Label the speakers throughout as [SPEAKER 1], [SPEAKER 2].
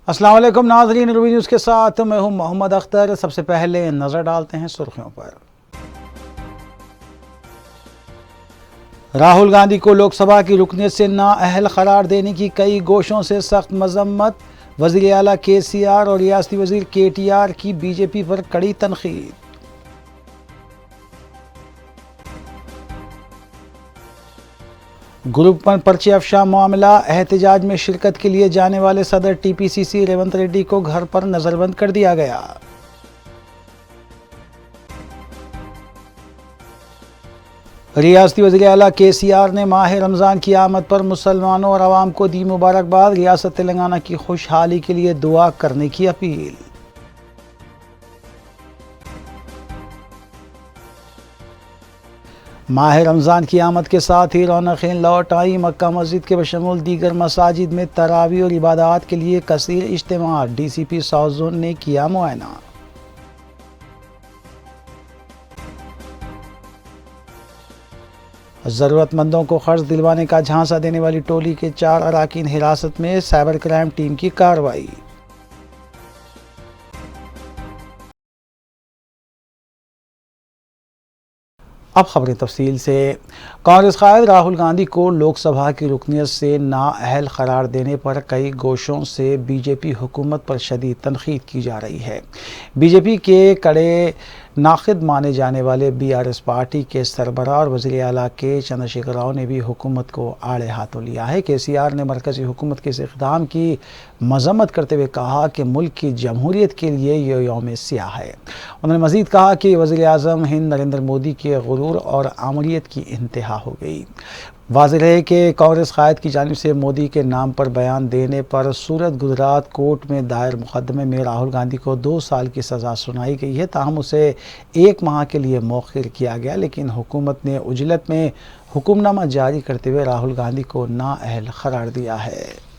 [SPEAKER 1] अस्सलाम वालेकुम नाज़रीन, रूबी न्यूज़ के साथ मैं हूं मोहम्मद अख्तर। सबसे पहले नज़र डालते हैं सुर्खियों पर। राहुल गांधी को लोकसभा की रुकनीत से नाअहल करार देने की कई गोशों से सख्त मजम्मत। वज़ीर आला KCR और रियासती वज़ीर KTR की बीजेपी पर कड़ी तनकीद। ग्रुप पर पर्चे अफशा मामला, एहतजाज में शिरकत के लिए जाने वाले सदर TPCC रेवंत रेड्डी को घर पर नजरबंद कर दिया गया। रियासती वज़ीर आला KCR ने माह रमज़ान की आमद पर मुसलमानों और आवाम को दी मुबारकबाद। रियासत तेलंगाना की खुशहाली के लिए दुआ करने की अपील। माह रमज़ान की आमद के साथ ही रौनकें लौट आई। मक्का मस्जिद के बशमूल दीगर मसाजिद में तरावी और इबादत के लिए कसीर इज्तिमा। DCP साउथ जोन ने किया मुआयना। ज़रूरतमंदों को कर्ज दिलवाने का झांसा देने वाली टोली के 4 अराकीन हिरासत में, साइबर क्राइम टीम की कार्रवाई। अब खबरें तफसील से। कांग्रेस कायद राहुल गांधी को लोकसभा की रुकनीत से नाअहल करार देने पर कई गोशों से बीजेपी हुकूमत पर शदीद तनकीद की जा रही है। बीजेपी के कड़े नाखिद माने जाने वाले BRS पार्टी के सरबराह और वज़ीर आला के चंद्रशेखर राव ने भी हुकूमत को आड़े हाथों लिया है। KCR ने मरकज़ी हुकूमत के इस इक़दाम की मजम्मत करते हुए कहा कि मुल्क की जमहूरियत के लिए यह यौम स्याह है। उन्होंने मज़ीद कहा कि वज़ीर आज़म हिंद नरेंद्र मोदी के गुरूर और आमरीत की इंतहा हो गई। वाज़ेह है कि कांग्रेस कायद की जानिब से मोदी के नाम पर बयान देने पर सूरत गुजरात कोर्ट में दायर मुकदमे में राहुल गांधी को 2 साल की सज़ा सुनाई गई है। ताहम उसे 1 माह के लिए मौखिर किया गया, लेकिन हुकूमत ने उजलत में हुक्मनामा जारी करते हुए राहुल गांधी को नाअहल करार दिया है।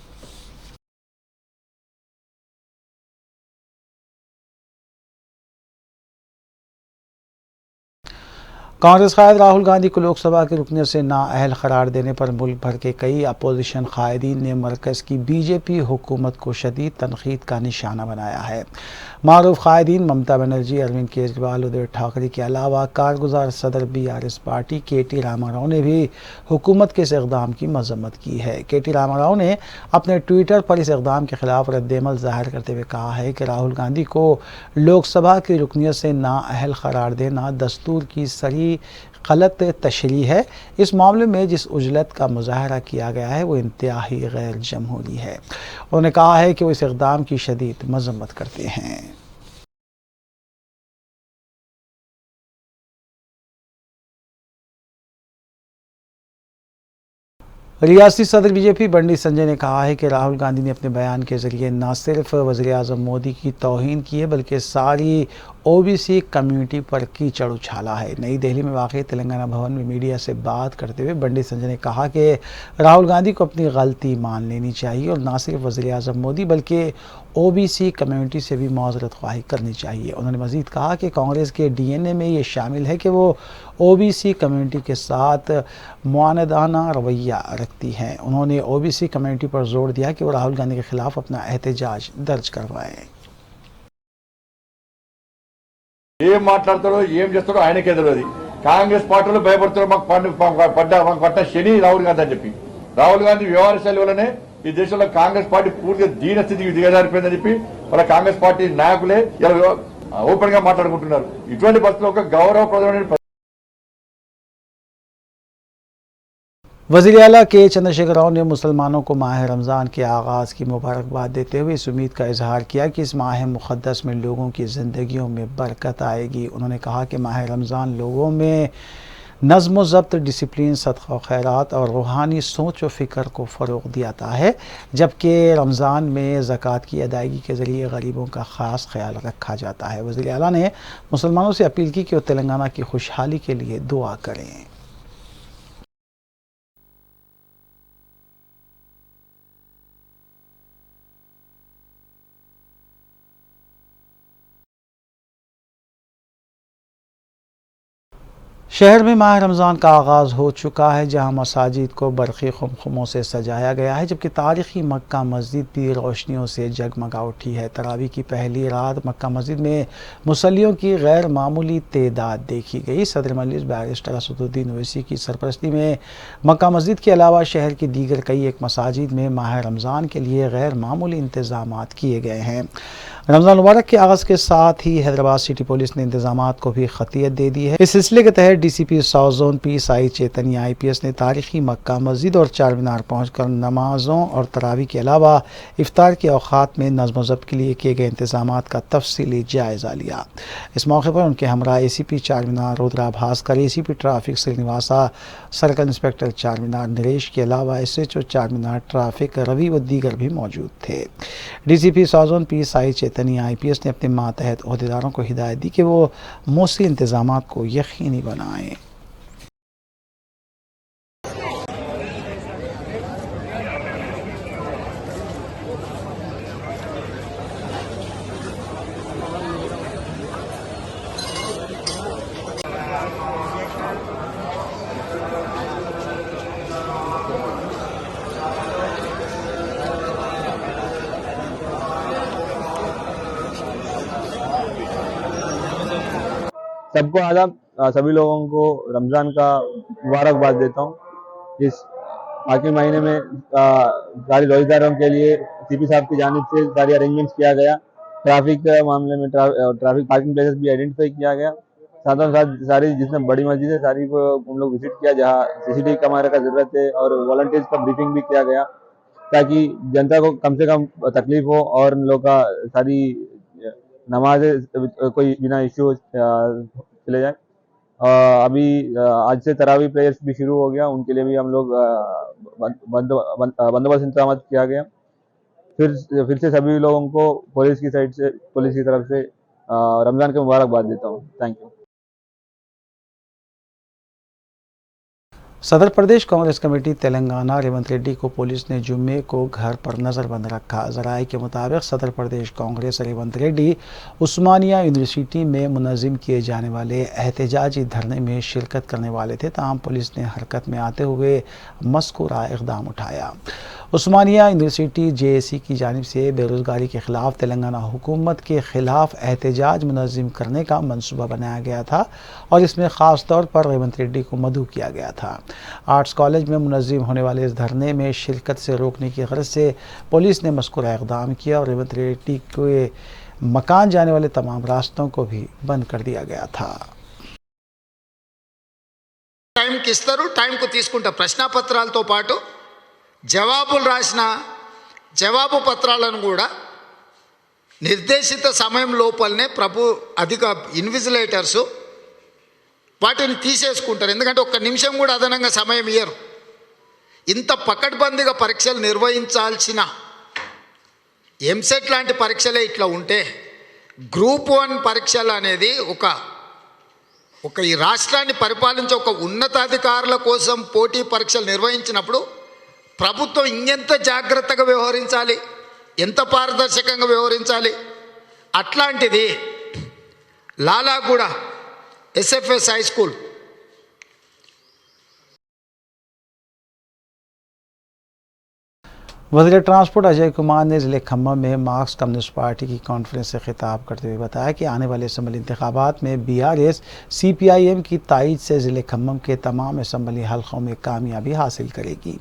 [SPEAKER 1] कांग्रेस कायद राहुल गांधी को लोकसभा की रुकनीत से नाअहल करार देने पर मुल्क भर के कई अपोजिशन कायदीन ने मरकज़ की बीजेपी हुकूमत को शदीद तनकीद का निशाना बनाया है। मारूफ कायदीन ममता बनर्जी, अरविंद केजरीवाल, उद्धव ठाकरे के अलावा कारगुजार सदर BRS पार्टी KT रामाराव ने भी हुकूमत के इस इक़दाम की मजम्मत की है। KT रामाराव ने अपने ट्विटर पर इस इक़दाम के खिलाफ रद्दअमल ज़ाहिर करते हुए कहा है कि राहुल गांधी को लोकसभा की रुकनीत से नाअहल करार देना दस्तूर की सरी गलत तशरीह है। इस मामले में जिस उजलत का मुजाहरा किया गया है वो इंतहाई गैर जमहूरी है। उन्होंने कहा है कि वो इस इक़दाम की शदीद मजम्मत करते हैं। रियासती सदर BJP बंडी संजय ने कहा है कि राहुल गांधी ने अपने बयान के जरिए न सिर्फ वज़ीर आज़म मोदी की तौहीन की है बल्कि सारी OBC कम्युनिटी पर कीचड़ उछाला है। नई दिल्ली में वाक़ तेलंगाना भवन में मीडिया से बात करते हुए बंडी संजय ने कहा कि राहुल गांधी को अपनी गलती मान लेनी चाहिए और न सिर्फ वज़ीर आज़म मोदी बल्कि OBC कम्युनिटी से भी माज़रत ख्वाही करनी चाहिए। उन्होंने मज़ीद कहा कि कांग्रेस के DNA में ये शामिल है कि वो OBC कम्युनिटी के साथ मुआनदाना रवैया रखती हैं। उन्होंने OBC कम्युनिटी पर जोर दिया कि वो राहुल गांधी के खिलाफ अपना एहतजाज दर्ज करवाएं।
[SPEAKER 2] ఏం మాట్లాడతారో ఏం చేస్తారో ఆయనకే తెలియదు. కాంగ్రెస్ పార్టీలో భయపడుతారో మాకు పట్ట శని రాహుల్ గాంధీ అని చెప్పి రాహుల్ గాంధీ వ్యవహార శైలి వల్లనే ఈ దేశంలో కాంగ్రెస్ పార్టీ పూర్తిగా దీన స్థితికి దిగజారిపోయిందని చెప్పి వాళ్ళ కాంగ్రెస్ పార్టీ నాయకులే ఇలా ఓపెన్ గా మాట్లాడుకుంటున్నారు. ఇటువంటి పరిస్థితుల్లో ఒక గౌరవప్రదమైన
[SPEAKER 1] वज़ीर आला के चंद्रशेखर राव ने मुसलमानों को माह रमज़ान के आगाज़ की मुबारकबाद देते हुए इस उम्मीद का इजहार किया कि इस माह मुक़द्दस में लोगों की ज़िंदगियों में बरकत आएगी। उन्होंने कहा कि माह रमज़ान लोगों में नज़्म व ज़ब्त, डिसिप्लिन, सदक़ा खैरात और रूहानी सोच व फ़िक्र को फ़रोग़ दियाता है, जबकि रमज़ान में ज़कात की अदायगी के ज़रिए गरीबों का ख़ास ख्याल रखा जाता है। वज़ीर आला ने मुसलमानों से अपील की कि वो तेलंगाना की खुशहाली के लिए दुआ करें। शहर में माह रमज़ान का आगाज़ हो चुका है, जहां मसाजिद को बरक़ी खुमखुमों से सजाया गया है, जबकि तारीख़ी मक्का मस्जिद भी रोशनियों से जगमगा उठी है। तरावी की पहली रात मक्का मस्जिद में मुसल्लियों की गैर मामूली तादाद देखी गई। सदर मजलिस बैरिस्टर असदुद्दीन ओवैसी की सरपरस्ती में मक्का मस्जिद के अलावा शहर की दीगर कई एक मसाजिद में माह रमज़ान के लिए गैर मामूली इंतज़ाम किए गए हैं। रमज़ान मुबारक के आगाज़ के साथ ही हैदराबाद सिटी पुलिस ने इंतजामात को भी खतियत दे दी है। इस सिलसिले के तहत DCP south zone P Sai Chaitanya IPS ने तारीखी मक्का मस्जिद और चार मीनार पहुंचकर नमाजों और तरावी के अलावा इफ्तार के औकात में नज़्म व ज़ब्त के लिए किए गए इंतजामात का तफसीली जायज़ा लिया। इस मौके पर उनके हमरा ACP Char Minar Rudra Bhaskar, ACP traffic Srinivasa, circle inspector Char Minar Naresh के अलावा एसएचओ चार मीनार ट्रैफिक रवि व दीगर भी मौजूद थे। DCP south zone P Sai Chaitanya IPS ने अपने मातहत ओहदेदारों को हिदायत दी कि वो मौसरी इंतजामात को यकीनी बनाएं।
[SPEAKER 3] सबको आदाब। सभी लोगों को रमज़ान का मुबारकबाद देता हूँ। इस बाकी महीने में सारी रोज़ेदारों के लिए सीपी साहब की जानिब से सारी अरेंजमेंट्स किया गया। ट्रैफिक के मामले में ट्रैफिक पार्किंग प्लेसेस भी आइडेंटिफाई किया गया। साथ ही साथ सारी जिसमें बड़ी मस्जिद है सारी को हम लोग विजिट किया, जहाँ सीसीटीवी कैमरे का जरूरत है, और वॉलंटियर्स का ब्रीफिंग भी किया गया ताकि जनता को कम से कम तकलीफ हो और उन लोग का सारी नमाज कोई बिना इश्यू चले जाए। अभी आज से तरावी प्रेयर्स भी शुरू हो गया, उनके लिए भी हम लोग बंदोबस्त इंतजाम किया गया। फिर से सभी लोगों को पुलिस की साइड से, पुलिस की तरफ से रमज़ान के मुबारकबाद देता हूँ। Thank you.
[SPEAKER 1] सदर प्रदेश कांग्रेस कमेटी तेलंगाना रेवंत रेड्डी को पुलिस ने जुम्मे को घर पर नज़रबंद रखा। जराये के मुताबिक सदर प्रदेश कांग्रेस रेवंत रेड्डी उस्मानिया यूनिवर्सिटी में मुनज़्ज़म किए जाने वाले एहतजाजी धरने में शिरकत करने वाले थे, ताहम पुलिस ने हरकत में आते हुए मज़कूरा इक़दाम उठाया। उस्मानिया यूनिवर्सिटी जेएसी की जानिब से बेरोज़गारी के ख़िलाफ़ तेलंगाना हुकूमत के ख़िलाफ़ एहतजाज मुनज़्ज़म करने का मनसूबा बनाया गया था और इसमें ख़ास तौर पर रेवंत रेड्डी को मदऊ किया गया था। आर्ट्स कॉलेज में मुनज़्ज़म होने वाले इस धरने में शिरकत से रोकने की गर्ज से पुलिस ने मज़कूरा इक़दाम किया और रेवंत रेड्डी के मकान जाने वाले तमाम रास्तों को भी बंद कर दिया गया था।
[SPEAKER 4] టైంకి ఇస్తారు, టైంకు తీసుకుంటా. ప్రశ్నాపత్రాలతో పాటు జవాబులు రాసిన జవాబు పత్రాలను కూడా నిర్దేశిత సమయం లోపలనే అధిక ఇన్విజిలేటర్స్ వాటిని తీసేసుకుంటారు. ఎందుకంటే ఒక్క నిమిషం కూడా అదనంగా సమయం ఇయ్యరు. ఇంత పకడ్బందీగా పరీక్షలు నిర్వహించాల్సిన ఎంసెట్ లాంటి పరీక్షలే ఇట్లా ఉంటే గ్రూప్ 1 పరీక్షలు అనేది ఒక ఈ రాష్ట్రాన్ని పరిపాలించే ఒక ఉన్నతాధికారుల కోసం పోటీ పరీక్షలు నిర్వహించినప్పుడు ప్రభుత్వం ఇంకెంత జాగ్రత్తగా వ్యవహరించాలి, ఎంత పారదర్శకంగా వ్యవహరించాలి. అట్లాంటిది లాలాగూడ ఎస్ఎఫ్ఎస్ హై స్కూల్
[SPEAKER 1] वज़ीर ट्रांसपोर्ट अजय कुमार ने ज़िले खम्मम में मार्क्स कम्युनिस्ट पार्टी की कॉन्फ्रेंस से खिताब करते हुए बताया कि आने वाले असम्बली इंतखाबात में बीआरएस सीपीआईएम की तायद से ज़िले खम्मम के तमाम असम्बली हल्कों में कामयाबी हासिल करेगी।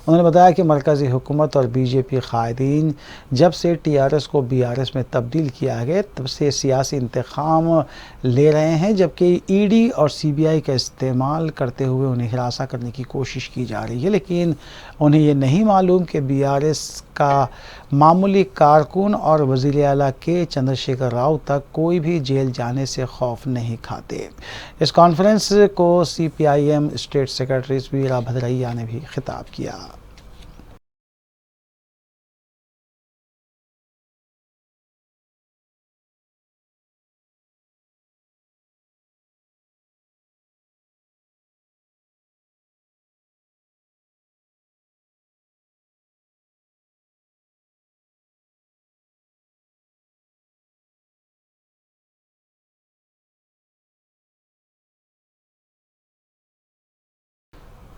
[SPEAKER 1] उन्होंने बताया कि मरकज़ी हुकूमत और बीजेपी कायदीन जब से टीआरएस को बीआरएस में तब्दील किया गया तब से सियासी इंतकाम ले रहे हैं, जबकि ईडी और सीबीआई का इस्तेमाल करते हुए उन्हें हिरासा करने की कोशिश की जा रही है, लेकिन उन्हें ये नहीं मालूम कि बीआरएस का मामूली कारकुन और वज़ीर आला के चंद्रशेखर राव तक कोई भी जेल जाने से खौफ नहीं खाते। इस कॉन्फ्रेंस को सीपीआईएम स्टेट सेक्रेटरी वीरा भद्रैया ने भी खिताब किया।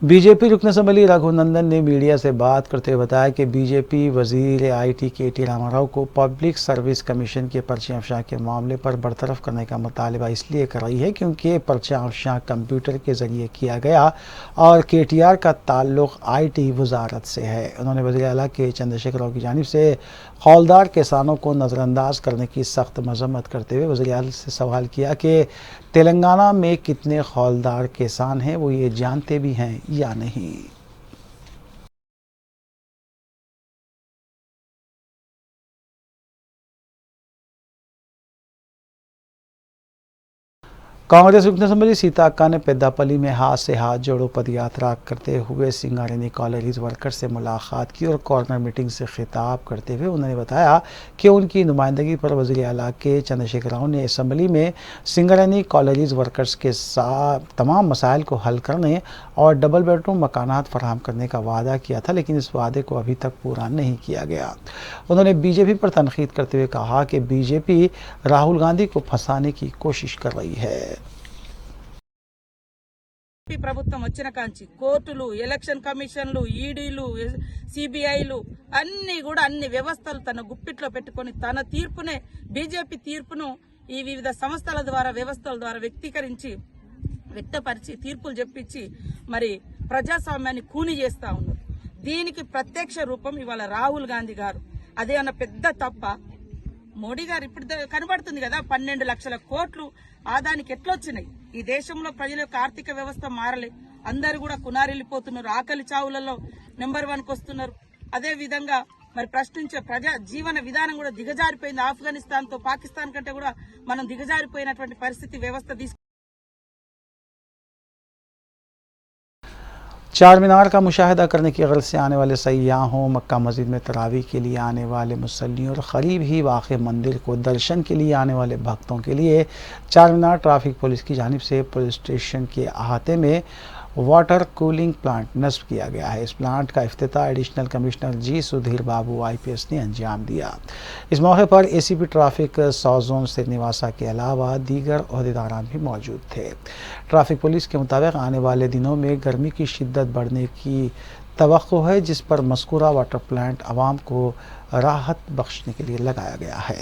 [SPEAKER 1] बीजेपी रुकन असम्बली रघुनंदन ने मीडिया से बात करते हुए बताया कि बीजेपी वजीर आईटी के रामाराव को पब्लिक सर्विस कमीशन के पर्चे अफशा के मामले पर बरतरफ करने का मुतालबा इसलिए कर रही है क्योंकि पर्चा अफशा कंप्यूटर के जरिए किया गया और केटीआर का ताल्लुक आईटी वजारत से है। उन्होंने वज़ीर आला के चंद्रशेखर राव की जानिब से हौलदार किसानों को नज़रअंदाज करने की सख्त मजम्मत करते हुए वज़ीर आला से सवाल किया कि तेलंगाना में कितने हौलदार किसान हैं, वो ये जानते भी हैं या नहीं। कांग्रेस रुकन असम्बली सीता अक्का ने पेद्दापल्ली में हाथ से हाथ जोड़ो पदयात्रा करते हुए सिंगारेनी कॉलेज वर्कर से मुलाकात की और कॉर्नर मीटिंग से खिताब करते हुए उन्होंने बताया कि उनकी नुमाइंदगी पर वज़ीर आला के चंद्रशेखर राव ने असम्बली में सिंगारेनी कॉलेज वर्कर्स के साथ तमाम मसाइल को हल करने और डबल बेडरूम मकानात फराहम करने का वादा किया था, लेकिन इस वादे को अभी तक पूरा नहीं किया गया। उन्होंने बीजेपी पर तनकीद करते हुए कहा कि बीजेपी राहुल गांधी को फंसाने की कोशिश कर रही है।
[SPEAKER 5] ప్రభుత్వం వచ్చిన కాంచి కోర్టులు, ఎలక్షన్ కమిషన్లు, ఈడీలు, సిబిఐలు అన్ని వ్యవస్థలు తన గుప్పిట్లో పెట్టుకొని తన తీర్పునే బీజేపీ తీర్పును ఈ వివిధ సంస్థల ద్వారా వ్యవస్థల ద్వారా వ్యక్తీకరించి వ్యక్తపరిచి తీర్పులు చెప్పించి మరి ప్రజాస్వామ్యాన్ని కూని చేస్తా ఉన్నారు। దీనికి ప్రత్యక్ష రూపం ఇవాళ రాహుల్ గాంధీ గారు। అదే అన్న పెద్ద తప్ప మోడీ గారు ఇప్పుడు కనబడుతుంది కదా 12 లక్షల కోట్లు ఆదానికి ఎట్లొచ్చినాయి। ఈ దేశంలో ప్రజల యొక్క ఆర్థిక వ్యవస్థ మారలే, అందరూ కూడా కునారిల్లిపోతున్నారు, ఆకలి చావులలో నెంబర్ 1కి వస్తున్నారు। అదే విధంగా మరి ప్రశ్నించే ప్రజా జీవన విధానం కూడా దిగజారిపోయింది। ఆఫ్ఘనిస్తాన్ తో పాకిస్తాన్ కంటే కూడా మనం దిగజారిపోయినటువంటి పరిస్థితి వ్యవస్థ
[SPEAKER 1] चार मीनार का मुशाहिदा करने की गर्ज से आने वाले सयाहों, मक्का मस्जिद में तरावी के लिए आने वाले मुसल्लियों और करीब ही वाक़े मंदिर को दर्शन के लिए आने वाले भक्तों के लिए चार मीनार ट्रैफिक पुलिस की जानिब से पुलिस स्टेशन के अहाते में वाटर कूलिंग प्लांट नस्ब किया गया है। इस प्लांट का इफ्तिताह एडिशनल कमिश्नर जी सुधीर बाबू IPS ने अंजाम दिया। इस मौके पर ACP ट्रैफिक सौजोन श्रीनिवासा के अलावा दीगर ओहदेदारान भी मौजूद थे। ट्रैफिक पुलिस के मुताबिक आने वाले दिनों में गर्मी की शिद्दत बढ़ने की तवक्को है, जिस पर मज़कूरा वाटर प्लांट आवाम को राहत बख्शने के लिए लगाया गया है।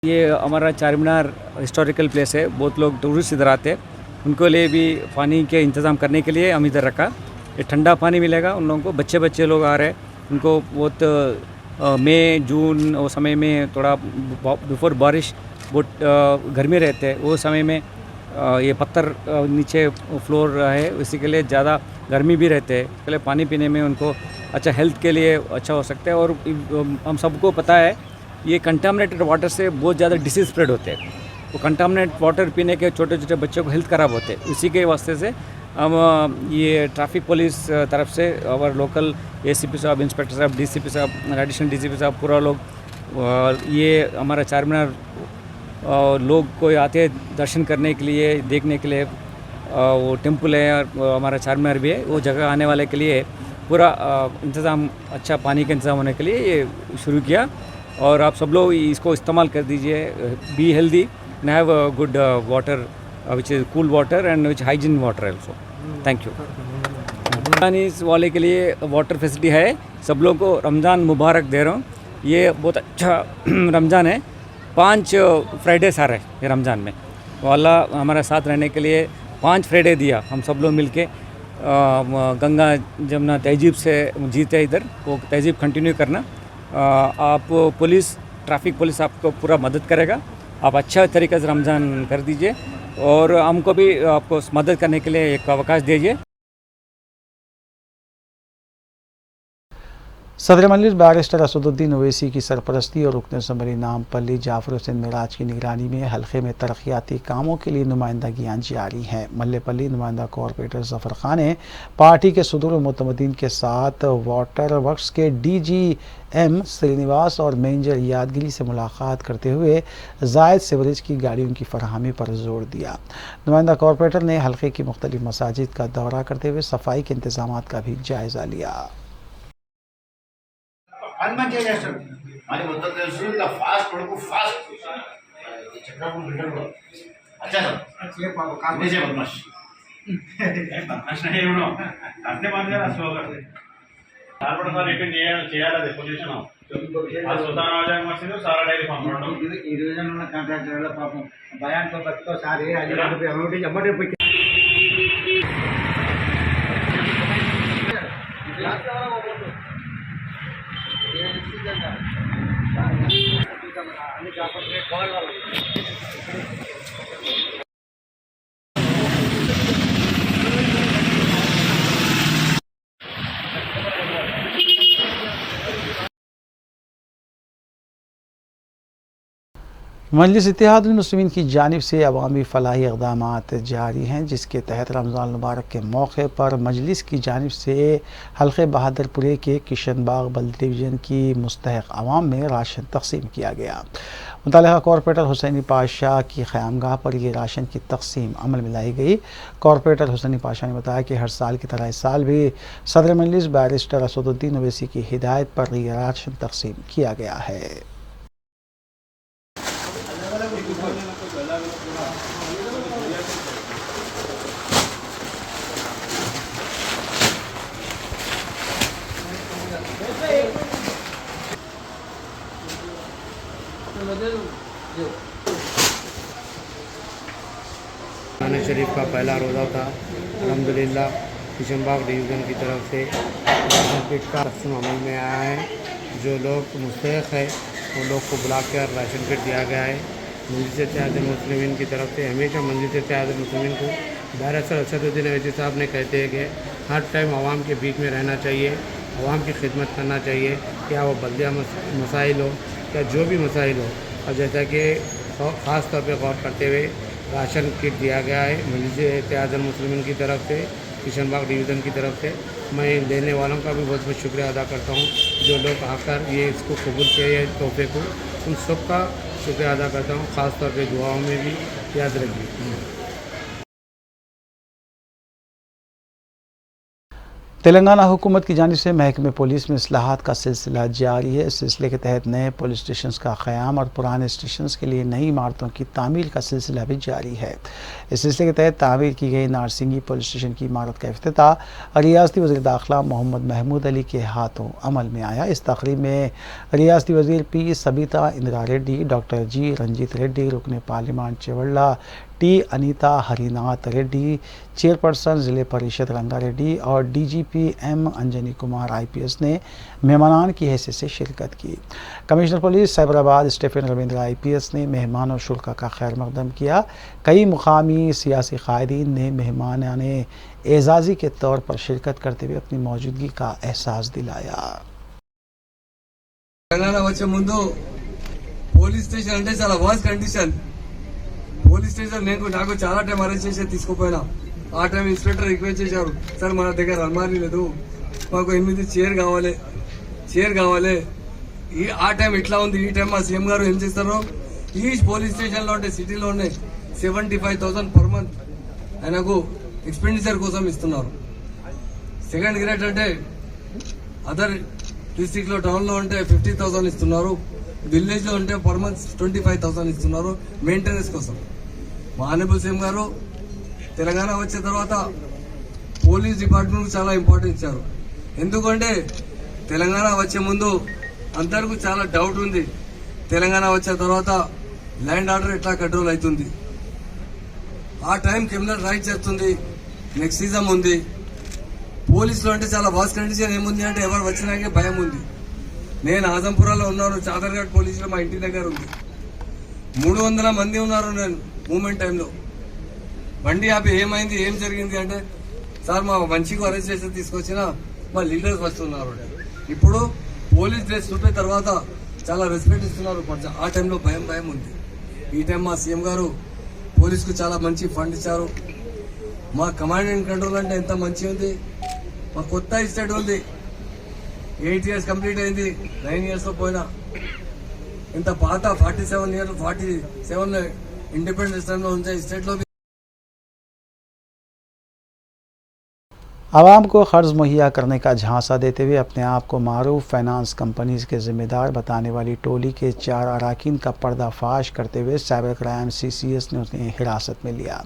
[SPEAKER 6] ये हमारा चार मीनार हिस्टोरिकल प्लेस है, बहुत लोग टूरिस्ट इधर आते हैं, उनको लिए भी पानी के इंतज़ाम करने के लिए हम इधर रखा। ये ठंडा पानी मिलेगा उन लोगों को। बच्चे लोग आ रहे हैं, उनको बहुत मई जून वो समय में थोड़ा बिफोर बारिश बहुत गर्मी रहते हैं, वो समय में ये पत्थर नीचे फ्लोर है, इसी के लिए ज़्यादा गर्मी भी रहते हैं। इसके लिए पानी पीने में उनको अच्छा हेल्थ के लिए अच्छा हो सकता है। और हम सबको पता है ये कंटामिनेटेड वाटर से बहुत ज़्यादा डिसीज़ स्प्रेड होते हैं। वो कंटामिनेट वाटर पीने के छोटे छोटे बच्चों को हेल्थ ख़राब होते हैं। इसी के वास्ते से हम ये ट्रैफिक पुलिस तरफ से और लोकल ACP साहब, इंस्पेक्टर साहब, DCP साहब, एडिशनल DCP साहब, पूरा लोग ये हमारा चार मीनार लोग को आते हैं दर्शन करने के लिए, देखने के लिए। वो टेम्पल है और हमारा चार मीनार भी है, वो जगह आने वाले के लिए पूरा इंतज़ाम, अच्छा पानी का इंतज़ाम होने के लिए ये शुरू किया। और आप सब लोग इसको इस्तेमाल कर दीजिए। Be healthy and have a good water which is cool water and which hygiene water also. Thank you. Ramzan वाले के लिए वाटर फैसिलिटी है। सब लोगों को रमज़ान मुबारक दे रहा हूँ। ये बहुत अच्छा रमज़ान है। 5 फ्राइडेस आ रहे हैं ये रमज़ान में। तो अल्लाह हमारे साथ रहने के लिए 5 फ्राइडे दिया। हम सब लोग मिलके गंगा जमुना तहजीब से जीते इधर, वो तहजीब कंटिन्यू करना। आप पुलिस, ट्रैफिक पुलिस आपको पूरा मदद करेगा। आप अच्छा तरीके से रमज़ान कर दीजिए और हमको भी आपको मदद करने के लिए एक अवकाश दीजिए।
[SPEAKER 1] सदर मजलिस बैरिस्टर असदुद्दीन ओवैसी की सरपरस्ती और रुकन असम्बली नामपल्ली जाफर हुसैन मिराज की निगरानी में हल्के में तरक्याती कामों के लिए नुमाइंदगियाँ जारी हैं। मल्लेपल्ली नुमाइंदा कॉरपोरेटर जफर खान ने पार्टी के सदर मुतमदीन के साथ वाटर वर्क्स के DGM श्रीनिवास और मैनेजर यादगिरी से मुलाकात करते हुए जायद सीवरेज की गाड़ियों की फराहमी पर जोर दिया। नुमाइंदा कॉरपोरेटर ने हल्के की मुख्तलिफ मसाजिद का दौरा करते हुए सफाई के इंतजाम का भी जायज़ा लिया।
[SPEAKER 7] అది మంచిగా చేస్తాడు అని మొత్తం తెలుసు ఇంకా ఫాస్ట్ కొడుకు ఫాస్ట్ చెప్పినప్పుడు వింటాడు కూడా అచ్చా నిజే బద్మాష్ ప్రశ్న ఏమో అట్నే మాట్లాడారు స్లోగా సార్ రిటర్న్ చేయాలి అది పొజిషన్ సుల్తాన్ ఆజాద్ మసీదు సారా డైరీ ఫామ్
[SPEAKER 8] ఈ డివిజన్ ఉన్న కాంట్రాక్టర్ పాపం భయానికి బతుకో సార్ అమ్మటే పోయి అన్ని కాకపోతే
[SPEAKER 1] मजलिस इत्तेहादुल मुस्लिमीन की जानिब से अवामी फलाही इक़दामात जारी हैं, जिसके तहत रमज़ान मुबारक के मौके पर मजलिस की जानिब से हल्के बहादुरपुरे के किशन बाग बल्दी डिवीज़न की मुस्तहक़ आवाम में राशन तकसीम किया गया। मुतल्लिक़ा कॉरपोरेटर हुसैनी पाशा की क़यामगाह पर यह राशन की तकसीम अमल में लाई गई। कॉरपोरेटर हुसैनी पाशा ने बताया कि हर साल की तरह इस साल भी सदर मजलिस बैरिस्टर असदुद्दीन ओवैसी की हिदायत पर यह राशन तकसीम किया गया है।
[SPEAKER 9] रमज़ान शरीफ का पहला रोज़ा था। अल्हम्दुलिल्लाह किशन बाग डिवीज़न की तरफ से राशन किट का तकसीम अमल में आया है। जो लोग मुस्तहिक़ है उन लोग को बुला कर राशन किट दिया गया है। मजलिस इत्तेहादुल मुस्लिमीन की तरफ से हमेशा मजलिस इत्तेहादुल मुस्लिमीन को बैरिस्टर असदुद्दीन ओवैसी साहब ने कहते हैं कि हर टाइम आवाम के बीच में रहना चाहिए, आवाम की खिदमत करना चाहिए, क्या वो बल्दिया मसाइल हो या जो भी मसाइल हो। और जैसा कि ख़ास तौर पर गौर करते हुए राशन किट दिया गया है मजलिस इत्तेहादुल मुस्लिमीन की तरफ से, किशन बाग डिवीज़न की तरफ से। मैं देने वालों का भी बहुत बहुत शुक्रिया अदा करता हूँ। जो लोग आकर ये इसको कबूल किए तोहफे को, उन सब का शुक्रिया अदा करता हूँ। ख़ास तौर पे दुआओं में भी याद रखिए।
[SPEAKER 1] तेलंगाना हुकूमत की जानिब से महकमे पुलिस में इस्लाहात का सिलसिला जारी है। इस सिलसिले के तहत नए पुलिस स्टेशन का क़याम और पुराने स्टेशन के लिए नई इमारतों की तामीर का सिलसिला भी जारी है। इस सिलसिले के तहत तामीर की गई नारसिंगी पुलिस स्टेशन की इमारत का इफ्तिताह रियासती वज़ीर दाखिला मोहम्मद महमूद अली के हाथों अमल में आया। इस तकरीब में रियासती वज़ीर P Sabitha Indira Reddy, doctor G Ranjith Reddy, रुकन पार्लिमान चेवल्ला टी अनीता हरिनाथ रेड्डी, चेयरपर्सन ज़िले परिषद रंगा रेड्डी और DGP M Anjani Kumar IPS ने मेहमान की हैसियत से शिरकत की। Commissioner police Cyberabad Stephen Ravindra IPS ने मेहमान और शुल्का का खैर मकदम किया। कई मुकामी सियासी कायदीन ने मेहमान एजाज़ी के तौर पर शिरकत करते हुए अपनी मौजूदगी का एहसास दिलाया।
[SPEAKER 10] తెలంగాణ వచ్చే ముందు పోలీస్ స్టేషన్ అంటే చాలా వర్స్ట్ కండిషన్. పోలీస్ స్టేషన్ నాకు చాలా టైం అరెస్ట్ చేసి తీసుకుపోయినా. ఆ టైం ఇన్స్పెక్టర్ రిక్వెస్ట్ చేశారు, సార్ మన దగ్గర అల్మారీ లేదు, మాకు 8 చైర్ కావాలి. ఆ టైం ఇట్లా ఉంది. ఈ టైం మా సీఎం గారు ఏం చేస్తారో, ఈ పోలీస్ స్టేషన్ లో ఉంటే సిటీలోనే 75,000 పర్ మంత్ ఆయనకు ఎక్స్పెండిచర్ కోసం ఇస్తున్నారు. సెకండ్ గ్రేడ్ అంటే అదర్ డిస్ట్రిక్ట్ లో టౌన్ లో ఉంటే 50,000 ఇస్తున్నారు. విలేజ్ లో ఉంటే పర్ మంత్ 25,000 ఇస్తున్నారు మెయింటెనెన్స్ కోసం. మా ఆనరబుల్ సీఎం గారు తెలంగాణ వచ్చే తర్వాత పోలీస్ డిపార్ట్మెంట్ చాలా ఇంపార్టెన్స్ ఇచ్చారు. ఎందుకంటే తెలంగాణ వచ్చే ముందు అందరికీ చాలా డౌట్ ఉంది, తెలంగాణ వచ్చిన తర్వాత ల్యాండ్ ఆర్డర్ ఎట్లా కంట్రోల్ అవుతుంది. ఆ టైం క్రిమినల్ రైట్ చేస్తుంది, నెక్సిజం ఉంది. పోలీసులు అంటే చాలా వాస్ కండిషన్ ఏముంది అంటే ఎవరు వచ్చినాకే భయం ఉంది. నేను ఆజంపురాలో ఉన్నాను, చాదర్ఘాట్ పోలీసులు మా ఇంటి దగ్గర ఉంది. 300 మంది ఉన్నారు. నేను మూమెంట్ టైంలో బండి ఆపి ఏమైంది ఏం జరిగింది అంటే, సార్ మా మంచిగా అరెస్ట్ చేసి తీసుకొచ్చిన మా లీడర్స్ వస్తున్నారు. ఇప్పుడు పోలీస్ డ్రెస్ చూపే తర్వాత చాలా రెస్పెక్ట్ ఇస్తున్నారు. ఆ టైంలో భయం ఉంది. ఈ టైం మా సీఎం గారు పోలీసుకు చాలా మంచి ఫండ్ ఇచ్చారు. మా కమాండ్ అండ్ కంట్రోల్ అంటే ఎంత మంచి ఉంది. మా కొత్త స్టేట్ ఉంది, 8 years కంప్లీట్ అయింది, 9 years లో పోయినా. ఇంత పాత 47 ఇండిపెండెన్స్ టైంలో ఉంచే స్టేట్ లో
[SPEAKER 1] आवाम को कर्ज मुहैया करने का झांसा देते हुए अपने आप को मारूफ फाइनेंस कंपनीज के जिम्मेदार बताने वाली टोली के 4 अराकीन का पर्दाफाश करते हुए साइबर क्राइम CCS ने उन्हें हिरासत में लिया।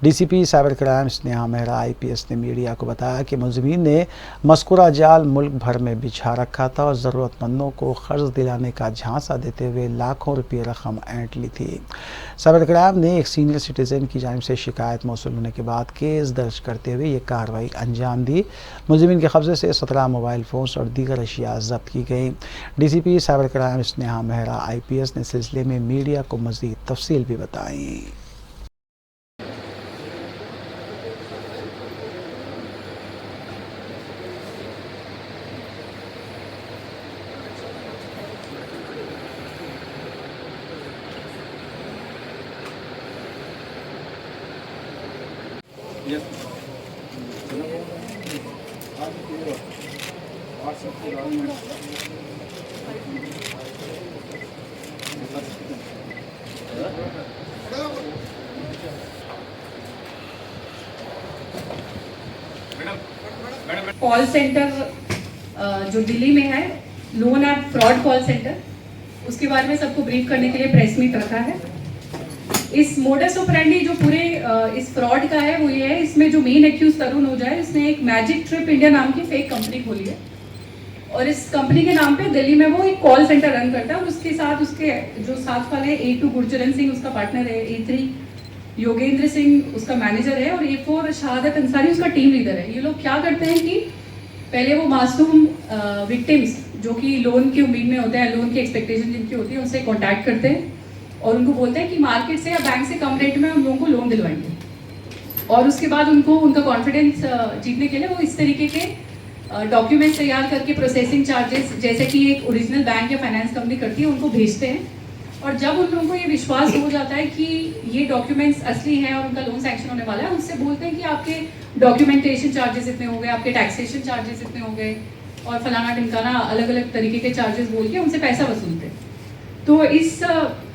[SPEAKER 1] DCP cyber crime Sneha Mehra IPS ने मीडिया को बताया कि मुलजिमीन ने मस्कुरा जाल मुल्क भर में बिछा रखा था और ज़रूरतमंदों को कर्ज दिलाने का झांसा देते हुए लाखों रुपये रकम ऐंठ ली थी। साइबर क्राइम ने एक सीनियर सिटीजन की जानिब से शिकायत मौसूल होने के बाद केस दर्ज करते हुए ये कार्रवाई अंजाम दी। मुलजिमीन के कब्जे से 17 मोबाइल फ़ोन्स और दीगर अशिया जब्त की गई। DCP cyber crime Sneha Mehra IPS ने सिलसिले में मीडिया को मज़ीद तफसील भी बताई।
[SPEAKER 11] कॉल सेंटर जो दिल्ली में है, loan app fraud call centre, उसके बारे में सबको ब्रीफ करने के लिए प्रेस मीट रखा है। इस मोडस ऑपरेंडी जो पूरे इस फ्रॉड का है वो ये है, इसमें जो मेन एक्यूज तरुण ओझा है, इसने एक मैजिक ट्रिप इंडिया नाम की फेक कंपनी खोली है और इस कंपनी के नाम पे दिल्ली में वो एक कॉल सेंटर रन करता है और उसके साथ उसके जो साथ वाले A2 गुरचरण सिंह उसका पार्टनर है, A3 योगेंद्र सिंह उसका मैनेजर है और A4 शहादत अंसारी उसका टीम लीडर है। ये लोग क्या करते हैं कि पहले वो मासूम विक्टिम्स जो कि लोन की उम्मीद में होते हैं, लोन की एक्सपेक्टेशन जिनकी होती है, उनसे कॉन्टैक्ट करते हैं और उनको बोलते हैं कि मार्केट से या बैंक से कम रेट में हम लोगों को लोन दिलवाएंगे और उसके बाद उनको उनका कॉन्फिडेंस जीतने के लिए वो इस तरीके के डॉक्यूमेंट्स तैयार करके प्रोसेसिंग चार्जेस जैसे कि एक ओरिजिनल बैंक या फाइनेंस कंपनी करती है उनको भेजते हैं और जब उन लोगों को ये विश्वास हो जाता है कि ये डॉक्यूमेंट्स असली हैं और उनका लोन सैंक्शन होने वाला है, उनसे बोलते हैं कि आपके डॉक्यूमेंटेशन चार्जेस इतने हो गए, आपके टैक्सेशन चार्जेस इतने हो गए और फलाना ढिमकाना अलग अलग तरीके के चार्जेस बोल के उनसे पैसा वसूलते हैं। तो इस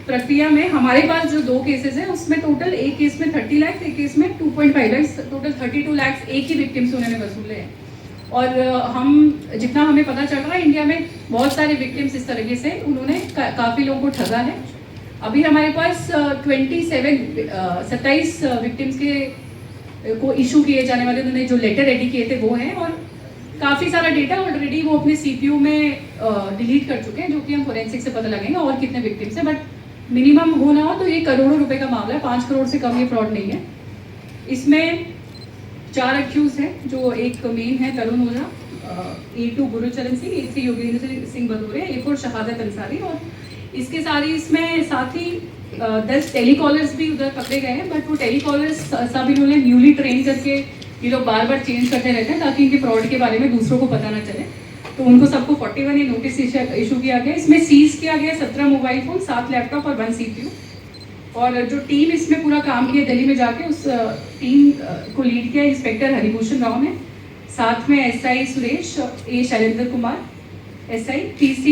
[SPEAKER 11] प्रक्रिया में हमारे पास जो 2 केसेस हैं उसमें टोटल एक केस में 30 लाख, एक केस में 2.5 लाख, टोटल 32 लाख एक ही विक्टिम से उन्होंने वसूले हैं। और हम जितना हमें पता चल रहा है इंडिया में बहुत सारे विक्टिम्स इस तरीके से उन्होंने काफ़ी लोगों को ठगा है। अभी हमारे पास 27 विक्टिम्स के को इशू किए जाने वाले उन्होंने जो लेटर रेडी किए थे वो हैं और काफ़ी सारा डेटा ऑलरेडी वो अपने CPU में डिलीट कर चुके हैं, जो कि हम फोरेंसिक से पता लगेंगे और कितने विक्टिम्स हैं। बट मिनिमम हो ना हो तो ये करोड़ों रुपए का मामला है, 5 करोड़ से कम ये फ्रॉड नहीं है। इसमें 4 एक्यूज हैं, जो एक मेन है तरुण ओझा, A2 Gurucharan Singh, A3 Yogendra Singh Bhadaure, A4 शहादत अंसारी और इसके सारी इसमें साथ ही 10 टेलीकॉलर्स भी उधर पकड़े गए हैं। बट वो टेलीकॉलर्स सब इन्होंने न्यूली ट्रेन करके ये लोग बार बार चेंज करते रहते हैं ताकि इनके फ्रॉड के बारे में दूसरों को पता ना चले। तो उनको सबको 41 नोटिस इशू किया गया। इसमें सीज किया गया 17 मोबाइल फोन, 7 लैपटॉप और 1 CPU। और जो टीम इसमें पूरा काम किया दिल्ली में जाके, उस टीम को लीड किया इंस्पेक्टर हरिभूषण राव ने, साथ में SI Suresh, A Shailendra Kumar, SI TC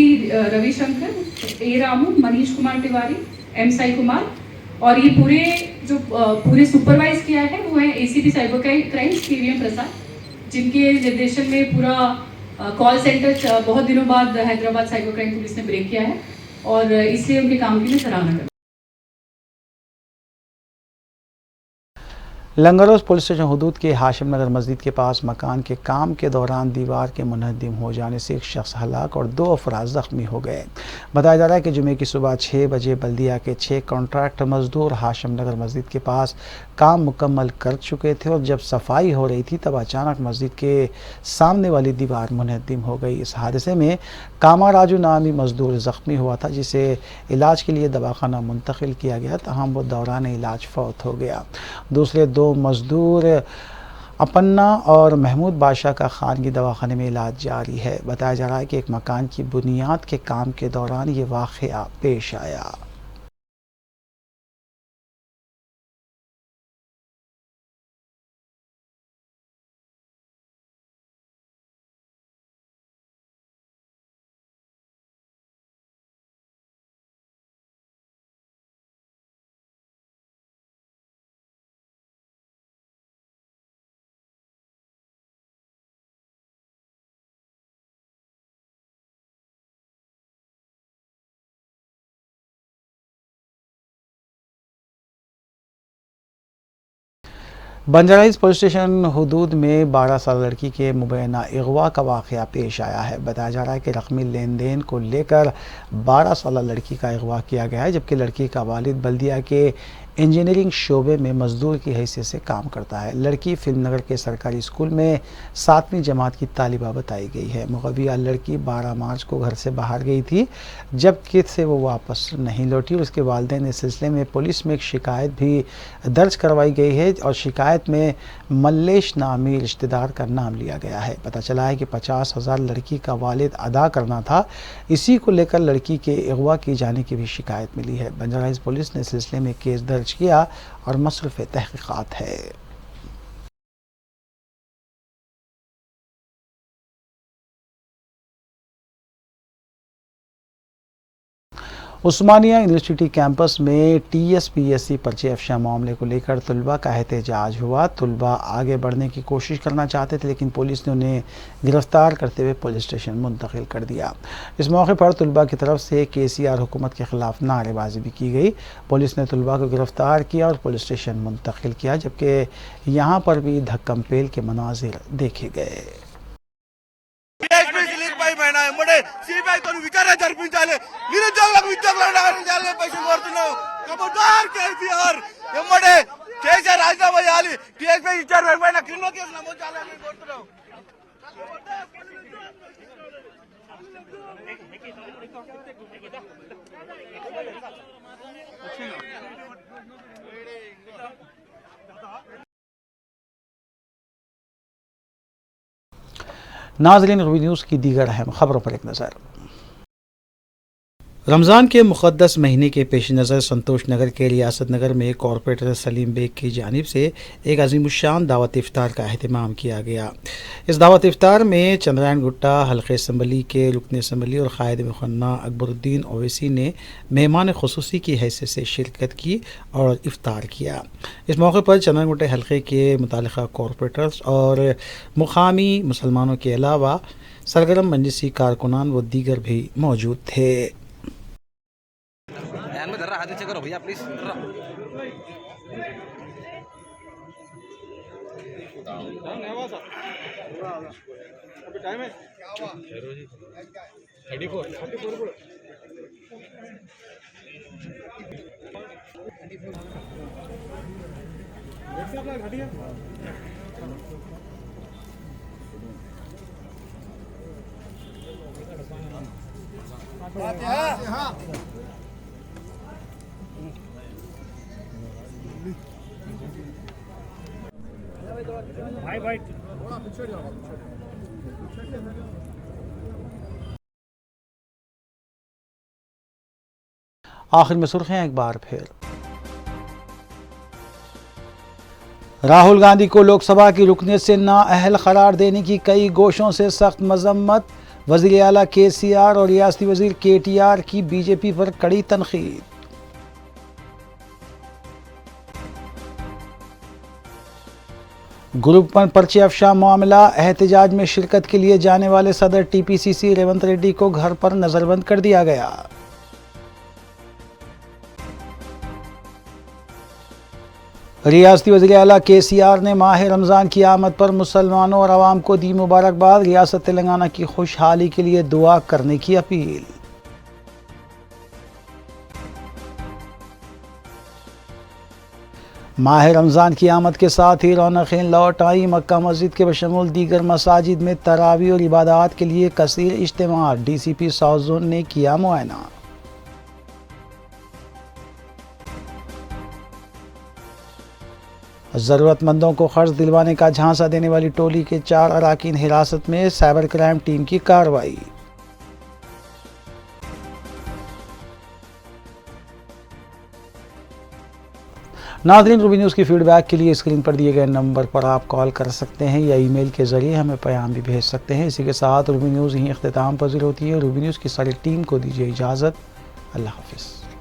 [SPEAKER 11] Ravishankar, A Ramu, Manish Kumar Tiwari, M Sai Kumar और ये पूरे सुपरवाइज किया है वो है ACP साइबर क्राइम्स KVM प्रसाद, जिनके निर्देशन में पूरा कॉल सेंटर बहुत दिनों बाद हैदराबाद साइबर क्राइम पुलिस ने ब्रेक किया है और इसलिए उनके काम की मैं सराहना करती हूं।
[SPEAKER 1] लंगरोज पुलिस स्टेशन हुदूद के हाशिम नगर मस्जिद के पास मकान के काम के दौरान दीवार के मुनहदिम हो जाने से एक शख्स हलाक और 2 अफराद ज़ख्मी हो गए। बताया जा रहा है कि जुमे की सुबह 6 बजे बल्दिया के 6 कॉन्ट्रैक्ट मजदूर हाशिम नगर मस्जिद के पास काम मुकम्मल कर चुके थे और जब सफाई हो रही थी तब अचानक मस्जिद के सामने वाली दीवार मुनहदिम हो गई। इस हादसे में कामा राजू नामी मजदूर ज़ख्मी हुआ था, जिसे इलाज के लिए दवाखाना मुंतकिल किया गया, तहम वो दौरान इलाज फौत हो गया। दूसरे 2 मजदूर अपन्ना और महमूद बादशाह का खानगी दवाखाने में इलाज जारी है। बताया जा रहा है कि एक मकान की बुनियाद के काम के दौरान ये वाक़या पेश आया। बंजाराइज पुलिस स्टेशन हुदूद में 12 साल लड़की के मुबैना अगवा का वाक़या पेश आया है। बताया जा रहा है कि रकमी लेन देन को लेकर 12 साल लड़की का अगवा किया गया है, जबकि लड़की का वालिद बल्दिया के इंजीनियरिंग शोबे में मजदूर की हैसियत से काम करता है। लड़की फिल्मनगर के सरकारी स्कूल में 7वीं जमात की तालिबा बताई गई है। मुगविया लड़की 12 मार्च को घर से बाहर गई थी, जबकि से वो वापस नहीं लौटी। उसके वालिदैन इस सिलसिले में पुलिस में एक शिकायत भी दर्ज करवाई गई है और शिकायत में मल्लेश नामी रिश्तेदार का नाम लिया गया है। पता चला है कि 50,000 लड़की का वालिद अदा करना था। इसी को लेकर लड़की के अगवा किए जाने की भी शिकायत मिली है। बंजाराइज पुलिस ने इस सिलसिले में केस दर्ज किया और मसरूफ़ तहकीकात है। उस्मानिया यूनिवर्सिटी कैंपस में TSPSC पर्चे अफशा मामले को लेकर तुलबा का एहतजाज हुआ। तुलबा आगे बढ़ने की कोशिश करना चाहते थे, लेकिन पुलिस ने उन्हें गिरफ्तार करते हुए पुलिस स्टेशन मुंतकिल कर दिया। इस मौके पर तुलबा की तरफ से KCR हुकूमत के खिलाफ नारेबाजी भी की गई। पुलिस ने तुलबा को गिरफ्तार किया और पुलिस स्टेशन मुंतकिल किया, जबकि यहाँ पर भी धक्कम पेल के मनाजिर देखे गए।
[SPEAKER 12] నిరుద్యోగులకు ఉద్యోగాలు రావాలని పైసలు కోరుతున్నాం. ఖబర్దార్ కేసీఆర్ ఎమ్మడే కేసీఆర్ రాజీనామా చేయాలి. టీఎస్పీ ఇచ్చారు వెంటనే క్రిమినల్ కేసు నమోదు చేయాలని కోరుతున్నాం.
[SPEAKER 1] नाज़रीन, रूबी न्यूज़ की दीगर अहम खबरों पर एक नज़र। रमज़ान के मुक़द्दस महीने के पेश नज़र संतोष नगर के रियासत नगर में कॉरपोरेटर सलीम बेग की जानिब से एक अज़ीमुश्शान दावत इफ्तार का अहतमाम किया गया। इस दावत इफ्तार में चंद्रायन गुट्टा हल्के असम्बली के रुकन असम्बली और कायद मुखन्ना अकबरुद्दीन ओवैसी ने मेहमान खुसूसी की हैसियत से शिरकत की और इफ्तार किया। इस मौके पर चंद्रायन गुट्टा हल्के के मुतालिका कॉरपोरेटर्स और मुकामी मुसलमानों के अलावा सरगर्म मजलिसी कारकुनान व दीगर भी मौजूद थे।
[SPEAKER 13] हाथ नीचे करो भैया प्लीज। अभी टाइम है 34 भाई
[SPEAKER 1] आखिर में सुर्खियां एक बार फिर। राहुल गांधी को लोकसभा की रुकनियत से नाअहल करार देने की कई गोशों से सख्त मजम्मत। वज़ीर आला KCR और रियासती वज़ीर KTR की BJP पर कड़ी तनकीद। ग्रुप पर पर्चे अफशा मामला, एहतजाज में शिरकत के लिए जाने वाले सदर TPCC रेवंत रेड्डी को घर पर नजरबंद कर दिया गया। रियासती वज़ीर आला KCR ने माह रमज़ान की आमद पर मुसलमानों और आवाम को दी मुबारकबाद। रियासत तेलंगाना की खुशहाली के लिए दुआ करने की अपील। माह रमज़ान की आमद के साथ ही रौनकें लौट आई। मक्का मस्जिद के बशमूल दीगर मसाजिद में तरावी और इबादत के लिए कसीर इज्तिमा। DCP साउथ जोन ने किया मुआयना। ज़रूरतमंदों को कर्ज दिलवाने का झांसा देने वाली टोली के 4 अराकीन हिरासत में, साइबर क्राइम टीम की कार्रवाई। नाज़रीन, रूबी न्यूज़ की फीडबैक के लिए स्क्रीन पर दिए गए नंबर पर आप कॉल कर सकते हैं या ईमेल के ज़रिए हमें पैगाम भी भेज सकते हैं। इसी के साथ रूबी न्यूज़ यहीं इख्तिताम पज़ीर होती है। रूबी न्यूज़ की सारी टीम को दीजिए इजाज़त। अल्लाह हाफ़िज़।